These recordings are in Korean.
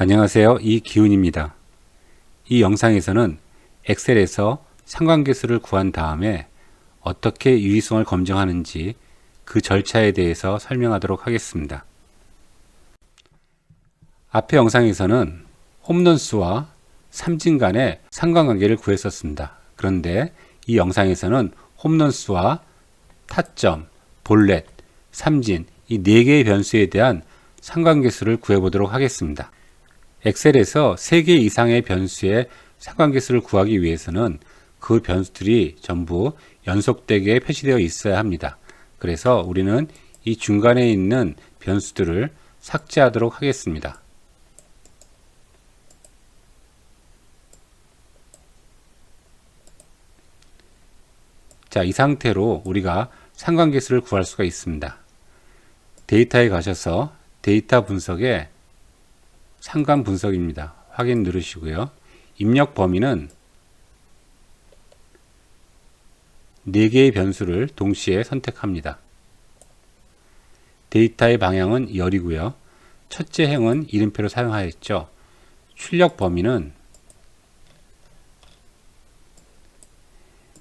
안녕하세요. 이기훈입니다. 이 영상에서는 엑셀에서 상관계수를 구한 다음에 어떻게 유의성을 검증하는지 그 절차에 대해서 설명하도록 하겠습니다. 앞의 영상에서는 홈런수와 삼진 간의 상관관계를 구했었습니다. 그런데 이 영상에서는 홈런수와 타점, 볼넷, 삼진 이 4개의 변수에 대한 상관계수를 구해보도록 하겠습니다. 엑셀에서 3개 이상의 변수의 상관계수를 구하기 위해서는 그 변수들이 전부 연속되게 표시되어 있어야 합니다. 그래서 우리는 이 중간에 있는 변수들을 삭제하도록 하겠습니다. 자, 이 상태로 우리가 상관계수를 구할 수가 있습니다. 데이터에 가셔서 데이터 분석에 상관 분석입니다. 확인 누르시고요. 입력 범위는 4개의 변수를 동시에 선택합니다. 데이터의 방향은 열이고요. 첫째 행은 이름표로 사용하였죠. 출력 범위는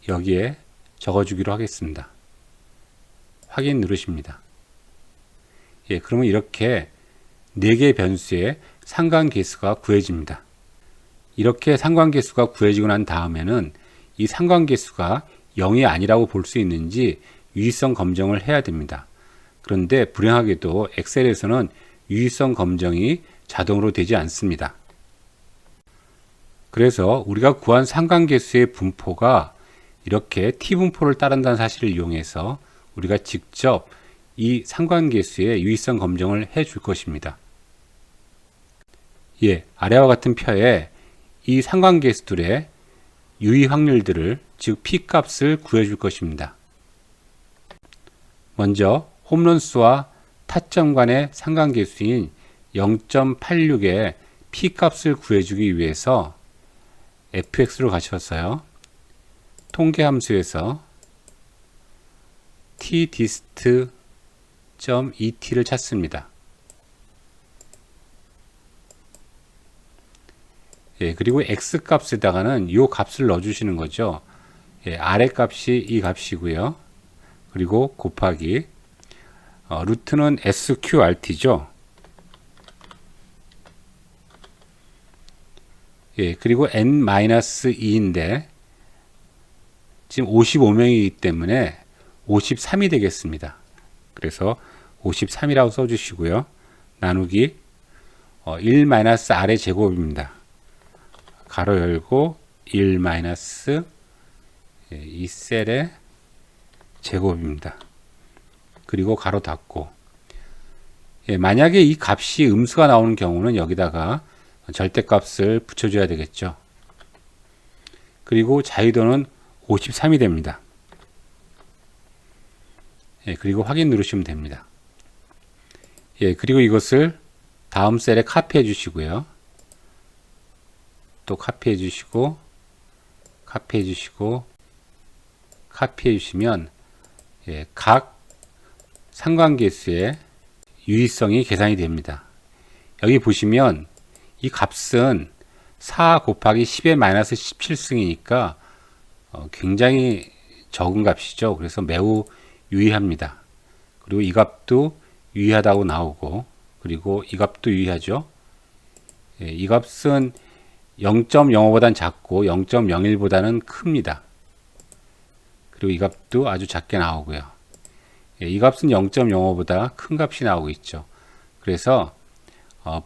여기에 적어주기로 하겠습니다. 확인 누르십니다. 그러면 이렇게 4개의 변수의 상관계수가 구해집니다. 이렇게 상관계수가 구해지고 난 다음에는 이 상관계수가 0이 아니라고 볼 수 있는지 유의성 검증을 해야 됩니다. 그런데 불행하게도 엑셀에서는 유의성 검증이 자동으로 되지 않습니다. 그래서 우리가 구한 상관계수의 분포가 이렇게 T분포를 따른다는 사실을 이용해서 우리가 직접 이 상관계수의 유의성 검증을 해 줄 것입니다. 아래와 같은 표에 이 상관계수들의 유의 확률들을 즉 P값을 구해 줄 것입니다. 먼저 홈런수와 타점 간의 상관계수인 0.86의 P값을 구해주기 위해서 fx로 가셔서요. 통계함수에서 tdist.et를 찾습니다. 그리고 x값에다가는 이 값을 넣어주시는 거죠. 아래 값이 이 값이고요. 그리고 곱하기 루트는 sqrt죠. 그리고 n-2인데 지금 55명이기 때문에 53이 되겠습니다. 그래서 53이라고 써주시고요. 나누기 1-r의 제곱입니다. 가로 열고 1-2셀의 제곱입니다. 그리고 가로 닫고 만약에 이 값이 음수가 나오는 경우는 여기다가 절대값을 붙여줘야 되겠죠. 그리고 자유도는 53이 됩니다. 그리고 확인 누르시면 됩니다. 그리고 이것을 다음 셀에 카피해 주시고요. 또 카피해 주시고 카피해 주시고 카피해 주시면 각 상관계수의 유의성이 계산이 됩니다. 여기 보시면 이 값은 4 곱하기 10의 마이너스 17승이니까 굉장히 적은 값이죠. 그래서 매우 유의합니다. 그리고 이 값도 유의하다고 나오고 그리고 이 값도 유의하죠. 이 값은 0.05보다는 작고 0.01보다는 큽니다. 그리고 이 값도 아주 작게 나오고요. 이 값은 0.05보다 큰 값이 나오고 있죠. 그래서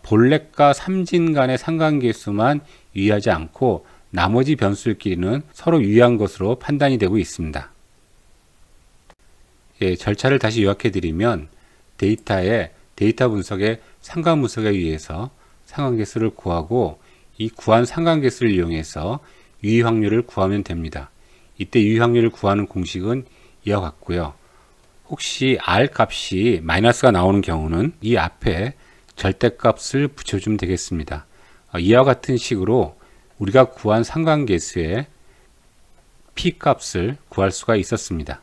볼넷과 삼진 간의 상관계수만 유의하지 않고 나머지 변수들끼리는 서로 유의한 것으로 판단이 되고 있습니다. 절차를 다시 요약해 드리면 데이터 분석의 상관 분석에 의해서 상관계수를 구하고 이 구한 상관계수를 이용해서 유의 확률을 구하면 됩니다. 이때 유의 확률을 구하는 공식은 이와 같고요. 혹시 R 값이 마이너스가 나오는 경우는 이 앞에 절대값을 붙여주면 되겠습니다. 이와 같은 식으로 우리가 구한 상관계수의 P 값을 구할 수가 있었습니다.